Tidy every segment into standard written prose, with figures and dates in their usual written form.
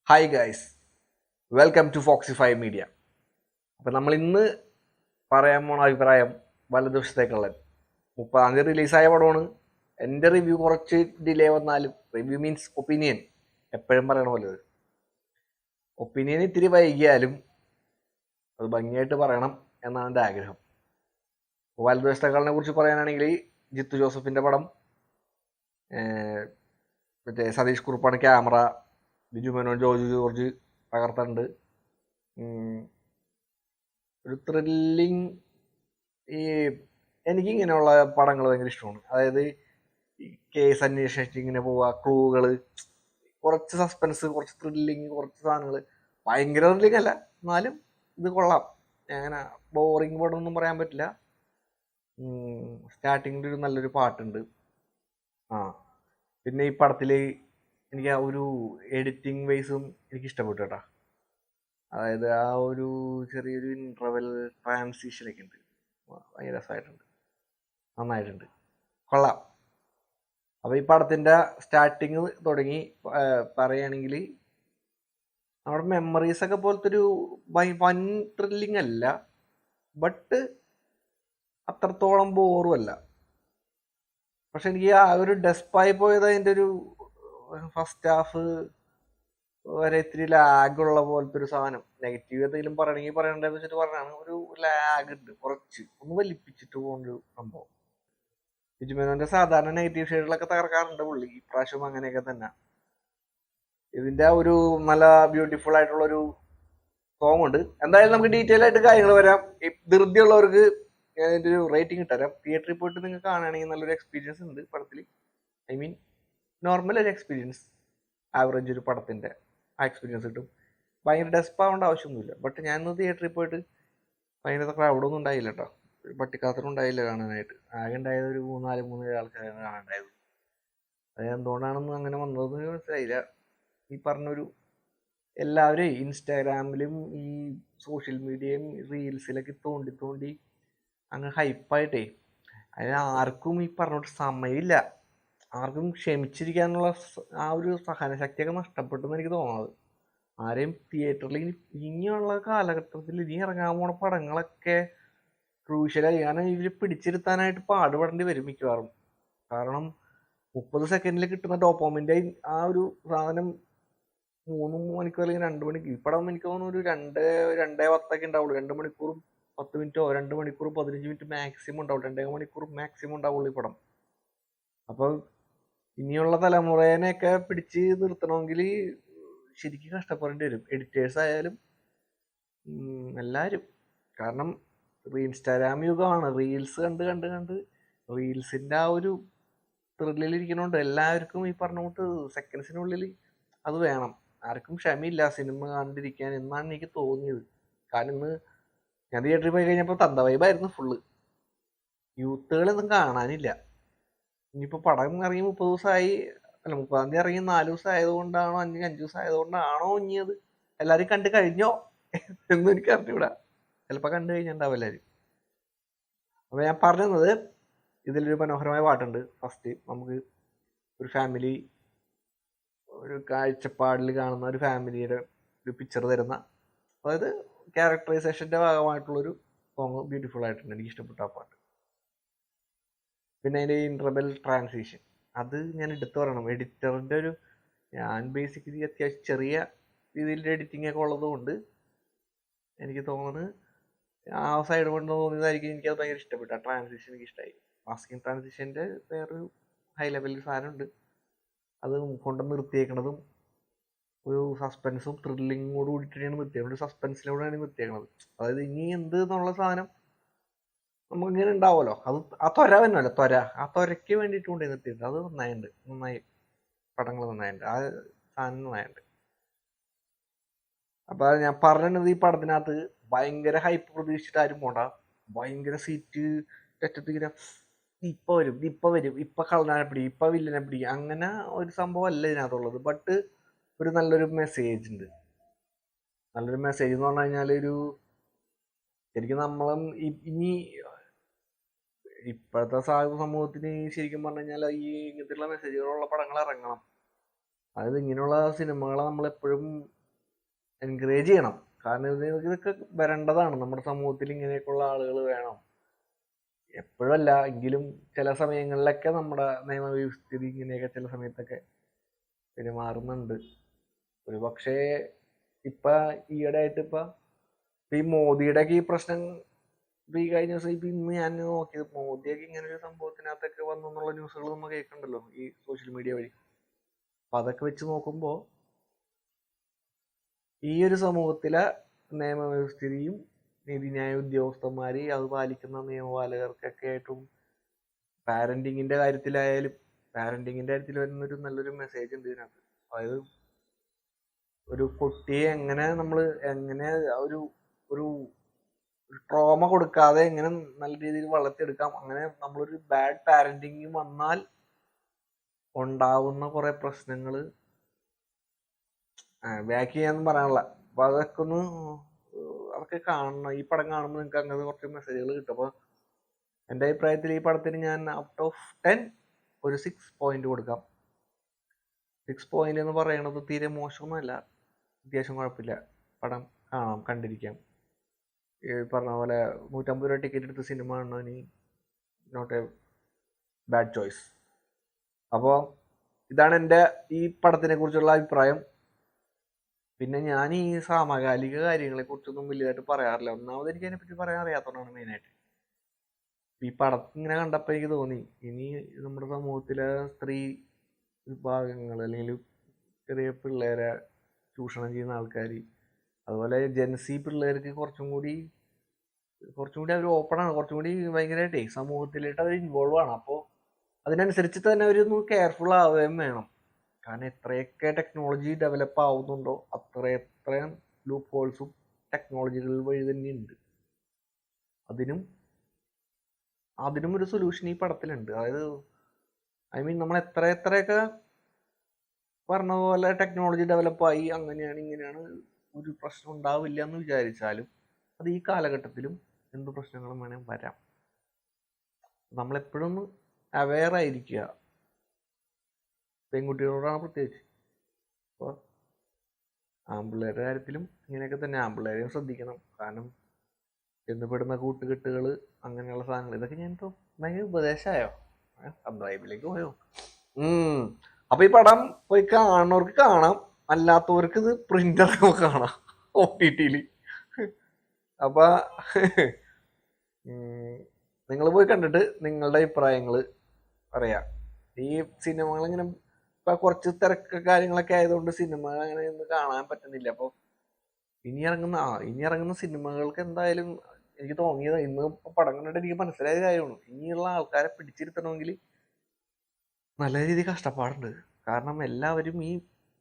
Hi guys, welcome to Foxify media. അപ്പം നമ്മൾ ഇന്ന് പറയാൻ പോണ അഭിപ്രായം വലതുവശത്തേക്കുള്ള 30-ാം തീയതി റിലീസായ പടമാണ്. എൻ്റെ റിവ്യൂ കുറച്ച് ഡിലേ വന്നാലും റിവ്യൂ മീൻസ് ഒപ്പീനിയൻ എപ്പോഴും പറയണ പോലെ ഒപ്പീനിയൻ ഇത്തിരി വൈകിയാലും അത് ഭംഗിയായിട്ട് പറയണം എന്നാണ് എൻ്റെ ആഗ്രഹം. വലതുവശത്തേക്കാളിനെ കുറിച്ച് പറയാനാണെങ്കിൽ ജിത്തു ജോസഫിൻ്റെ പടം, മറ്റേ സതീഷ് കുറുപ്പാണ് camera, Biju Menon, George George പകർത്തുന്നുണ്ട്. ഒരു ത്രില്ലിങ്, ഈ എനിക്കിങ്ങനെയുള്ള പടങ്ങൾ ഭയങ്കര ഇഷ്ടമാണ്. അതായത് ഈ കേസ് അന്വേഷിച്ച് ഇങ്ങനെ പോവുക, ക്ലൂകൾ, കുറച്ച് സസ്പെൻസ്, കുറച്ച് ത്രില്ലിങ്, കുറച്ച് സാധനങ്ങൾ. ഭയങ്കര ത്രില്ലിങ് അല്ല, എന്നാലും ഇത് കൊള്ളാം. അങ്ങനെ ബോറിങ് പടമൊന്നും പറയാൻ പറ്റില്ല. സ്റ്റാർട്ടിങ്ങിൽ ഒരു നല്ലൊരു പാട്ടുണ്ട്. പിന്നെ ഈ പടത്തിൽ എനിക്ക് ആ ഒരു എഡിറ്റിംഗ് വൈസും എനിക്ക് ഇഷ്ടപ്പെട്ടു കേട്ടോ. അതായത് ആ ഒരു ചെറിയൊരു ഇൻട്രവൽ ട്രാൻസിഷനൊക്കെ ഉണ്ട്, ഭയങ്കര രസമായിട്ടുണ്ട്, നന്നായിട്ടുണ്ട്, കൊള്ളാം. അപ്പോൾ ഈ പടത്തിൻ്റെ സ്റ്റാർട്ടിങ് തുടങ്ങി പറയുകയാണെങ്കിൽ നമ്മുടെ മെമ്മറീസൊക്കെ പോലത്തെ ഒരു വൻ ത്രില്ലിങ് അല്ല, ബട്ട് അത്രത്തോളം ബോറും അല്ല. പക്ഷെ എനിക്ക് ആ ഒരു ഡെസ്പായി പോയത് അതിൻ്റെ ഒരു ഫസ്റ്റ് ഹാഫ് വരെ ഇത്തിരി ലാഗുള്ള പോലത്തെ ഒരു സാധനം. നെഗറ്റീവ് എന്തെങ്കിലും പറയണമെങ്കിൽ പറയണ്ടെന്ന് വെച്ചിട്ട് പറഞ്ഞാണ്. ഒരു ലാഗ് ഉണ്ട്, കുറച്ച് ഒന്ന് വലിപ്പിച്ചിട്ട് പോകുന്നൊരു സംഭവം. ബിജുമേനോന്റെ സാധാരണ നെഗറ്റീവ് ഷെയ്ഡുകളൊക്കെ തകർക്കാറുണ്ട് പുള്ളി, ഇപ്രാവശ്യം അങ്ങനെയൊക്കെ തന്നെ. ഇതിന്റെ ഒരു നല്ല ബ്യൂട്ടിഫുൾ ആയിട്ടുള്ള ഒരു സോങ് ഉണ്ട്. എന്തായാലും നമുക്ക് ഡീറ്റെയിൽ ആയിട്ട് കാര്യങ്ങൾ വരാം. ഈ ധൃതിയുള്ളവർക്ക് ഞാൻ ഇതിന്റെ ഒരു റേറ്റിംഗ് ഇട്ടുതരാം. തിയേറ്ററിൽ പോയിട്ട് നിങ്ങൾക്ക് കാണുകയാണെങ്കിൽ നല്ലൊരു എക്സ്പീരിയൻസ് ഉണ്ട് പടത്തിൽ. ഐ മീൻ നോർമൽ ഒരു എക്സ്പീരിയൻസ്, ആവറേജ് ഒരു പടത്തിന്റെ ആ എക്സ്പീരിയൻസ് കിട്ടും. ഭയങ്കര ഡെസ്പാവേണ്ട ആവശ്യമൊന്നുമില്ല. ബട്ട് ഞാനിന്ന് തിയേറ്ററിൽ പോയിട്ട് ഭയങ്കര ക്രൗഡൊന്നും ഉണ്ടായില്ല കേട്ടോ. പട്ടിക്കാത്തൊന്നും ഉണ്ടായില്ല കാണാനായിട്ട്. ആകെ ഉണ്ടായത് ഒരു 3-4 ആൾക്കാരാണ് കാണാണ്ടായത്. അത് എന്തുകൊണ്ടാണെന്ന് അങ്ങനെ വന്നതെന്ന് മനസ്സിലായില്ല. ഈ പറഞ്ഞൊരു എല്ലാവരും ഇൻസ്റ്റാഗ്രാമിലും ഈ സോഷ്യൽ മീഡിയയും റീൽസിലൊക്കെ തോണ്ടി തോണ്ടി അങ്ങ് ഹൈപ്പായിട്ടേ അതിന് ആർക്കും ഈ പറഞ്ഞോട്ട് സമയമില്ല. ആർക്കും ക്ഷമിച്ചിരിക്കാനുള്ള ആ ഒരു സഹനശക്തിയൊക്കെ നഷ്ടപ്പെട്ടെന്ന് എനിക്ക് തോന്നുന്നത്. ആരെയും തിയേറ്ററിൽ ഇനിയുള്ള കാലഘട്ടത്തിൽ ഇനി ഇറങ്ങാൻ പോണ പടങ്ങളൊക്കെ ക്രൂഷ്യലായി. കാരണം ഇവര് പിടിച്ചിരുത്താനായിട്ട് പാടുപെടേണ്ടി വരും മിക്കവാറും. കാരണം 30 സെക്കൻഡിൽ കിട്ടുന്ന ഡോപ്പോമിൻ്റെ ആ ഒരു സാധനം 3 മണിക്കൂർ അല്ലെങ്കിൽ 2 മണിക്കൂർ, ഈ പടം എനിക്ക് തോന്നുന്നു ഒരു 2-2:10 ഉണ്ടാവുള്ളൂ. 2 മണിക്കൂറും 10 മിനിറ്റോ 2 മണിക്കൂറും 15 മിനിറ്റ് മാക്സിമം ഉണ്ടാവുള്ളൂ. 2 മണിക്കൂർ മാക്സിമം ഉണ്ടാവുള്ളൂ ഈ പടം. അപ്പോൾ ഇനിയുള്ള തലമുറേനെയൊക്കെ പിടിച്ച് നിർത്തണമെങ്കിൽ ശരിക്കും കഷ്ടപ്പെടേണ്ടി വരും, എഡിറ്റേഴ്സ് ആയാലും എല്ലാവരും. കാരണം ഇൻസ്റ്റാഗ്രാം യുഗമാണ്. റീൽസ് കണ്ട് കണ്ട് കണ്ട് റീൽസിൻ്റെ ആ ഒരു ത്രില്ലിലിരിക്കണോണ്ട് എല്ലാവർക്കും ഈ പറഞ്ഞ കൂട്ട് സെക്കൻഡ്സിനുള്ളിൽ അത് വേണം. ആർക്കും ക്ഷമയില്ല സിനിമ കണ്ടിരിക്കാൻ എന്നാണ് എനിക്ക് തോന്നിയത്. കാരണം ഇന്ന് ഞാൻ തിയേറ്ററിൽ പോയി കഴിഞ്ഞപ്പോൾ തന്ത വൈബായിരുന്നു ഫുള്ള്. യൂത്തുകളൊന്നും കാണാനില്ല. ഇനിയിപ്പോൾ പടം ഇറങ്ങി 30 ദിവസമായി, അല്ല 30-ാം തീയതി ഇറങ്ങി 4 ദിവസം ആയതുകൊണ്ടാണോ 5 ദിവസം ആയതുകൊണ്ടാണോ ഇനിയത് എല്ലാവരും കണ്ടു കഴിഞ്ഞോ എന്നും എനിക്ക് അറിഞ്ഞൂടാ. ചിലപ്പോൾ കണ്ടു കഴിഞ്ഞിട്ടുണ്ടാവും എല്ലാവരും. അപ്പോൾ ഞാൻ പറഞ്ഞത്, ഇതിലൊരു മനോഹരമായ പാട്ടുണ്ട്. ഫസ്റ്റ് നമുക്ക് ഒരു ഫാമിലി, ഒരു കാഴ്ചപ്പാടിൽ കാണുന്ന ഒരു ഫാമിലിയുടെ ഒരു പിക്ചർ തരുന്ന, അതായത് ക്യാരക്ടറൈസേഷൻ്റെ ഭാഗമായിട്ടുള്ളൊരു സോങ് ബ്യൂട്ടിഫുൾ ആയിട്ടുണ്ട്. എനിക്ക് ഇഷ്ടപ്പെട്ട ആ പാട്ട്. പിന്നെ അതിൻ്റെ ഇൻട്രബൽ ട്രാൻസിഷൻ, അത് ഞാൻ എടുത്തു പറയണം. എഡിറ്ററിൻ്റെ ഒരു, ഞാൻ ബേസിക്കലി അത്യാവശ്യം ചെറിയ രീതിയിലുള്ള എഡിറ്റിംഗ് ഒക്കെ ഉള്ളതുകൊണ്ട് എനിക്ക് തോന്നുന്നത് ആ സൈഡ് കൊണ്ട് തോന്നിയതായിരിക്കും എനിക്കത് ഭയങ്കര ഇഷ്ടപ്പെട്ടു. ആ ട്രാൻസിഷൻ എനിക്ക് ഇഷ്ടമായി. മാസ്കിംഗ് ട്രാൻസിഷൻ്റെ വേറൊരു ഹൈ ലെവലിൽ സാധനമുണ്ട്. അത് കൊണ്ട് നിർത്തിയേക്കണതും ഒരു സസ്പെൻസും ത്രില്ലിങ്ങോട് കൂടിയിട്ടാണ് നിർത്തിയത്. ഒരു സസ്പെൻസിലൂടെയാണ് നിർത്തിയേക്കണത്. അതായത് ഇനി എന്ത് എന്നുള്ള സാധനം നമുക്കിങ്ങനെ ഉണ്ടാവുമല്ലോ, അത് ആ ത്വര തന്നെയല്ലോ, ആ ത്വരയ്ക്ക് വേണ്ടിയിട്ട് കൊണ്ടുപോയി നിർത്തിയിട്ടുണ്ട്. അത് നന്നായി പടങ്ങൾ നന്നായിട്ടുണ്ട്, ആ സാധനം നന്നായിട്ടുണ്ട്. അപ്പൊ ഞാൻ പറഞ്ഞത്, ഈ പടത്തിനകത്ത് ഭയങ്കര ഹൈപ്പ് പ്രതീക്ഷിച്ചിട്ട് ആരും പോണ്ട. ഭയങ്കര സീറ്റ് അറ്റത്ത് ഇങ്ങനെ ഇപ്പൊ വരും ഇപ്പൊ കള്ളനെ പിടിക്കും, ഇപ്പൊ വില്ലനെ പിടിക്കും, അങ്ങനെ ഒരു സംഭവം അല്ല ഇതിനകത്തുള്ളത്. ബട്ട് ഒരു നല്ലൊരു മെസ്സേജ് ഉണ്ട്. നല്ലൊരു മെസ്സേജ് എന്ന് പറഞ്ഞു കഴിഞ്ഞാൽ ഒരു ശരിക്കും നമ്മളും ഇനി ഇപ്പോഴത്തെ സമൂഹത്തിന് ശരിക്കും പറഞ്ഞു കഴിഞ്ഞാൽ ഈ ഇങ്ങനത്തെയുള്ള മെസ്സേജുകളുള്ള പടങ്ങൾ ഇറങ്ങണം. അതായത് ഇങ്ങനെയുള്ള സിനിമകളെ നമ്മളെപ്പോഴും എൻകറേജ് ചെയ്യണം. കാരണം ഇതൊക്കെ വരേണ്ടതാണ്. നമ്മുടെ സമൂഹത്തിൽ ഇങ്ങനെയൊക്കെയുള്ള ആളുകൾ വേണം. എപ്പോഴല്ല എങ്കിലും ചില സമയങ്ങളിലൊക്കെ നമ്മുടെ നിയമവ്യവസ്ഥിതി ഇങ്ങനെയൊക്കെ ചില സമയത്തൊക്കെ പെരുമാറുന്നുണ്ട്. ഒരു പക്ഷേ ഇപ്പൊ ഈയിടെ ആയിട്ട് ഇപ്പൊ ഈ മോദിയുടെ ഒക്കെ ഈ പ്രശ്നം ഇപ്പൊ ഈ കഴിഞ്ഞ ദിവസം ഇപ്പൊ ഇന്ന് ഞാൻ നോക്കിയത് മോദിയൊക്കെ ഇങ്ങനെ ഒരു സംഭവത്തിനകത്തൊക്കെ വന്നു എന്നുള്ള ന്യൂസുകൾ നമ്മൾ കേൾക്കണ്ടല്ലോ ഈ സോഷ്യൽ മീഡിയ വഴി. അപ്പൊ അതൊക്കെ വെച്ച് നോക്കുമ്പോ ഈ ഒരു സമൂഹത്തിലെ നിയമവ്യവസ്ഥിതിയും നീതിന്യായ ഉദ്യോഗസ്ഥന്മാര് അത് പാലിക്കുന്ന നിയമപാലകർക്കൊക്കെ ആയിട്ടും പാരന്റിങ്ങിന്റെ കാര്യത്തിൽ വരുന്നൊരു നല്ലൊരു മെസ്സേജ് ഉണ്ട് ഇതിനകത്ത്. അതായത് ഒരു കുട്ടിയെ എങ്ങനെ ഒരു ഒരു ട്രോമ കൊടുക്കാതെ എങ്ങനെ നല്ല രീതിയിൽ വളർത്തിയെടുക്കാം. അങ്ങനെ നമ്മളൊരു ബാഡ് പാരന്റിങ് വന്നാൽ ഉണ്ടാവുന്ന കുറെ പ്രശ്നങ്ങള് ബാക്ക് ചെയ്യാനൊന്നും പറയാനുള്ള. അപ്പൊ അതൊക്കെ കാണണം. ഈ പടം കാണുമ്പോൾ നിങ്ങൾക്ക് അങ്ങനെ കുറച്ച് മെസ്സേജുകൾ കിട്ടും. അപ്പൊ എൻ്റെ അഭിപ്രായത്തിൽ ഈ പടത്തിന് ഞാൻ ഔട്ട് ഓഫ് 10 ഒരു 6 പോയിന്റ് കൊടുക്കാം. 6 പോയിന്റ് എന്ന് പറയുന്നത് തീരെ മോശമൊന്നുമല്ല, അത്യാവശ്യം കുഴപ്പമില്ല. പടം കാണാം, കണ്ടിരിക്കാം. ഈ പറഞ്ഞ പോലെ 150 രൂപ ടിക്കറ്റ് എടുത്ത് സിനിമ കാണുന്നതിന് നോട്ട് എ ബാഡ് ചോയ്സ്. അപ്പോൾ ഇതാണ് എൻ്റെ ഈ പടത്തിനെ കുറിച്ചുള്ള അഭിപ്രായം. പിന്നെ ഞാൻ ഈ സമകാലിക കാര്യങ്ങളെ കുറിച്ചൊന്നും വലിയതായിട്ട് പറയാറില്ല. ഒന്നാമത് എനിക്ക് അതിനെപ്പറ്റി പറയാൻ അറിയാത്തതുകൊണ്ടാണ് മെയിനായിട്ട്. ഈ പടം ഇങ്ങനെ കണ്ടപ്പോൾ എനിക്ക് തോന്നി, ഇനി നമ്മുടെ സമൂഹത്തിലെ സ്ത്രീ വിഭാഗങ്ങൾ അല്ലെങ്കിൽ ചെറിയ പിള്ളേരെ ചൂഷണം ചെയ്യുന്ന ആൾക്കാർ, അതുപോലെ ജെൻസി പിള്ളേർക്ക് കുറച്ചും കൂടി അവർ ഓപ്പണാണ്, കുറച്ചും കൂടി ഭയങ്കരമായിട്ടേ സമൂഹത്തിലായിട്ട് അവർ ഇൻവോൾവ് ആണ്. അപ്പോൾ അതിനനുസരിച്ച് തന്നെ അവരൊന്ന് കെയർഫുൾ ആവുകയും വേണം. കാരണം എത്രയൊക്കെ ടെക്നോളജി ഡെവലപ്പ് ആവുന്നുണ്ടോ അത്രയും ലൂപ്പ് ഹോൾസും ടെക്നോളജികൾ വഴി തന്നെ ഉണ്ട്. അതിനും ഒരു സൊല്യൂഷൻ ഈ പടത്തിലുണ്ട്. അതായത് നമ്മൾ എത്രയൊക്കെ പറഞ്ഞ പോലെ ടെക്നോളജി ഡെവലപ്പായി അങ്ങനെയാണ് ഇങ്ങനെയാണ് ഒരു പ്രശ്നം ഉണ്ടാവില്ല എന്ന് വിചാരിച്ചാലും അത് ഈ കാലഘട്ടത്തിലും എന്ത് പ്രശ്നങ്ങളും വേണേൽ വരാം. നമ്മളെപ്പോഴും ഒന്ന് അവെയർ ആയിരിക്കുക, പെൺകുട്ടികളോടാണ് പ്രത്യേകിച്ച്. അപ്പോൾ ആൺപിള്ളേരുടെ കാര്യത്തിലും ഇങ്ങനെയൊക്കെ തന്നെ ആൺപിള്ളേരെയും ശ്രദ്ധിക്കണം. കാരണം ചെന്നപ്പെടുന്ന കൂട്ടുകെട്ടുകൾ അങ്ങനെയുള്ള സാധനങ്ങൾ, ഇതൊക്കെ ഞാൻ ഇപ്പോൾ ഭയങ്കര ഉപദേശമായോ, സബ്സ്ക്രൈബിലേക്ക് പോയോ. അപ്പൊ ഈ പടം പോയി കാണുന്നവർക്ക് കാണാം, അല്ലാത്തവർക്ക് ഇത് പ്രിന്റൊക്കെ കാണാം OTT-ല്. അപ്പൊ നിങ്ങൾ പോയി കണ്ടിട്ട് നിങ്ങളുടെ അഭിപ്രായങ്ങൾ പറയാം. ഈ സിനിമകൾ ഇങ്ങനെ ഇപ്പൊ കുറച്ച് തിരക്ക് കാര്യങ്ങളൊക്കെ ആയതുകൊണ്ട് സിനിമകൾ അങ്ങനെ ഒന്നും കാണാൻ പറ്റുന്നില്ല. അപ്പോൾ ഇനി ഇറങ്ങുന്ന സിനിമകൾക്ക് എന്തായാലും എനിക്ക് തോന്നിയത്, ഇന്ന് പടം കണ്ടിട്ട് എനിക്ക് മനസ്സിലായ കാര്യമാണ്, ഇനിയുള്ള ആൾക്കാരെ പിടിച്ചിരുത്തണമെങ്കിൽ നല്ല രീതിയിൽ കഷ്ടപ്പാടുണ്ട്. കാരണം എല്ലാവരും ഈ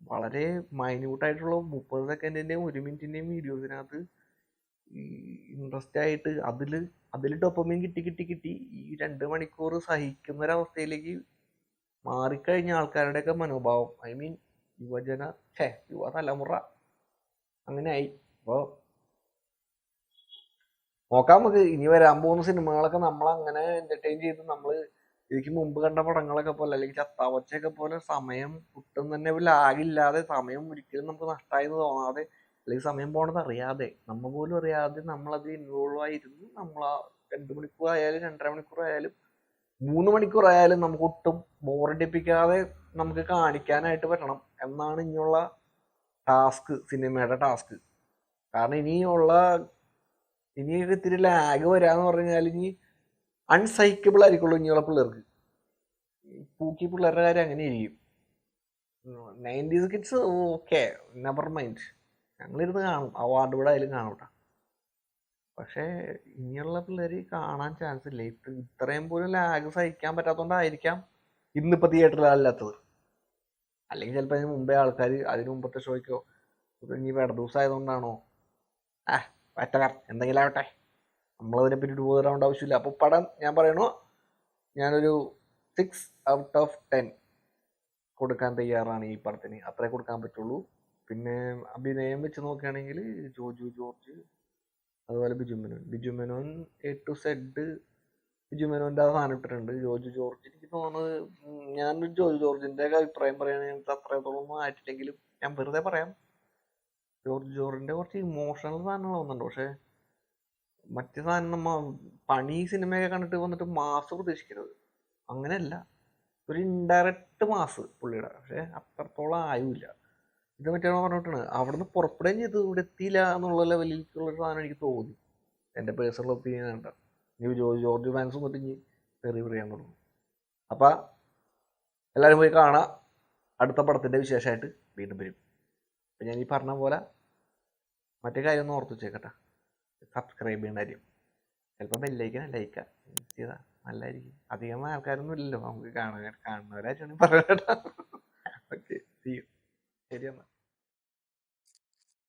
വളരെ മൈന്യൂട്ടായിട്ടുള്ള 30 സെക്കൻഡിന്റെയും 1 മിനിറ്റിന്റെയും വീഡിയോസിനകത്ത് ഇൻട്രസ്റ്റ് ആയിട്ട് അതിൽ ഡോപ്പമൈൻ കിട്ടി ഈ 2 മണിക്കൂർ സഹിക്കുന്ന ഒരവസ്ഥയിലേക്ക് മാറിക്കഴിഞ്ഞ ആൾക്കാരുടെയൊക്കെ മനോഭാവം, യുവ തലമുറ അങ്ങനെ ആയി. അപ്പോൾ നോക്കാം നമുക്ക് ഇനി വരാൻ പോകുന്ന സിനിമകളൊക്കെ നമ്മൾ അങ്ങനെ എന്റർടൈൻ ചെയ്ത് നമ്മൾ ഇതിക്ക് മുമ്പ് കണ്ട പടങ്ങളൊക്കെ പോലെ അല്ലെങ്കിൽ ചത്താവച്ചയൊക്കെ പോലെ സമയം ഒട്ടും തന്നെ ലാഗില്ലാതെ, സമയം ഒരിക്കലും നമുക്ക് നഷ്ടമായെന്ന് തോന്നാതെ, അല്ലെങ്കിൽ സമയം പോണത് അറിയാതെ, നമ്മ പോലും അറിയാതെ നമ്മളത് ഇൻവോൾവ് ആയിരുന്നു. നമ്മൾ ആ 2 മണിക്കൂർ ആയാലും 2.5 മണിക്കൂർ ആയാലും 3 മണിക്കൂർ ആയാലും നമുക്ക് ഒട്ടും ബോറടിപ്പിക്കാതെ നമുക്ക് കാണിക്കാനായിട്ട് പറ്റണം എന്നാണ് ഇനിയുള്ള സിനിമയുടെ ടാസ്ക്. കാരണം ഇനിയൊക്കെ ഇത്തിരി ലാഗ് വരാന്ന് പറഞ്ഞാൽ ഇനി അൺസൈക്കബിൾ ആയിരിക്കുള്ളൂ ഇനിയുള്ള പിള്ളേർക്ക്. പൂക്കി പിള്ളേരുടെ കാര്യം അങ്ങനെ ഇരിക്കും. 90s kids okay, never mind, ഞങ്ങളിരുന്ന് കാണും, അവാർഡ് ഇവിടെ ആയാലും കാണും കേട്ടോ. പക്ഷേ ഇനിയുള്ള പിള്ളേർ കാണാൻ ചാൻസ് ഇല്ല. ഇത്രയും പോലും ലാഗ് സഹിക്കാൻ പറ്റാത്തതുകൊണ്ടായിരിക്കാം ഇന്നിപ്പോൾ തിയേറ്ററിലല്ലാത്തത്. അല്ലെങ്കിൽ ചിലപ്പോൾ അതിന് മുമ്പേ ആൾക്കാർ അതിന് മുമ്പത്തെ ഷോയ്ക്കോ ഇനി വേട ദിവസം ആയതുകൊണ്ടാണോ എന്തെങ്കിലും ആവട്ടെ, നമ്മളതിനെപ്പറ്റി രൂപതരാവേണ്ട ആവശ്യമില്ല. അപ്പോൾ പടം ഞാൻ പറയണു, ഞാനൊരു 6 ഔട്ട് ഓഫ് 10 കൊടുക്കാൻ തയ്യാറാണ് ഈ പടത്തിന്. അത്രേ കൊടുക്കാൻ പറ്റുള്ളൂ. പിന്നെ അഭിനയം വെച്ച് നോക്കുകയാണെങ്കിൽ ജോജു ജോർജ്, അതുപോലെ Biju Menon A to Z Biju മേനോന്റെ സാധനം ഇട്ടിട്ടുണ്ട്. ജോജു ജോർജ് എനിക്ക് തോന്നുന്നത്, ഞാനൊരു ജോജു ജോർജിന്റെ ഒക്കെ അഭിപ്രായം പറയുകയാണെങ്കിൽ അത്രത്തോളം ഒന്നും ആയിട്ടില്ലെങ്കിലും ഞാൻ വെറുതെ പറയാം, ജോർജ് ജോർജിന്റെ കുറച്ച് ഇമോഷണൽ സാധനങ്ങൾ വന്നിട്ടുണ്ട്. പക്ഷെ മറ്റേ സാധനം പണി സിനിമയൊക്കെ കണ്ടിട്ട് വന്നിട്ട് മാസ് പ്രതീക്ഷിക്കരുത്. അങ്ങനെയല്ല, ഒരു ഇൻഡയറക്റ്റ് മാസ് പുള്ളിയുടെ, പക്ഷെ അത്രത്തോളം ആയുമില്ല. ഇത് മറ്റേ പറഞ്ഞിട്ടാണ് അവിടുന്ന് പുറപ്പെടുകയും ചെയ്ത് ഇവിടെ എത്തിയില്ല എന്നുള്ള ലെവലിലേക്കുള്ളൊരു സാധനം എനിക്ക് തോന്നി. എൻ്റെ പേഴ്സണൽ ഒപ്പീനിയൻ ഉണ്ട്. ഇനി ജോർജ് ഫാൻസ് വന്നിട്ട് ഇനി തെറി പറയാൻ തുടങ്ങും. അപ്പം എല്ലാവരും പോയി കാണാം. അടുത്ത പടത്തിൻ്റെ വിശേഷമായിട്ട് വീണ്ടും വരും. അപ്പം ഞാൻ ഈ പറഞ്ഞ പോലെ മറ്റേ കാര്യം ഒന്ന് ഓർത്ത് വെച്ചേക്കട്ടെ, സബ്സ്ക്രൈബ് ചെയ്യുന്ന കാര്യം. ചിലപ്പോൾ ബെല്ലൈക്കൻ ലൈക്കാം ചെയ്താൽ നല്ലതായിരിക്കും. അധികം ആൾക്കാരൊന്നും ഇല്ലല്ലോ നമുക്ക് കാണുന്നവരായിട്ടാണ് പറയാം. ഓക്കെ, ശരി എന്നാൽ.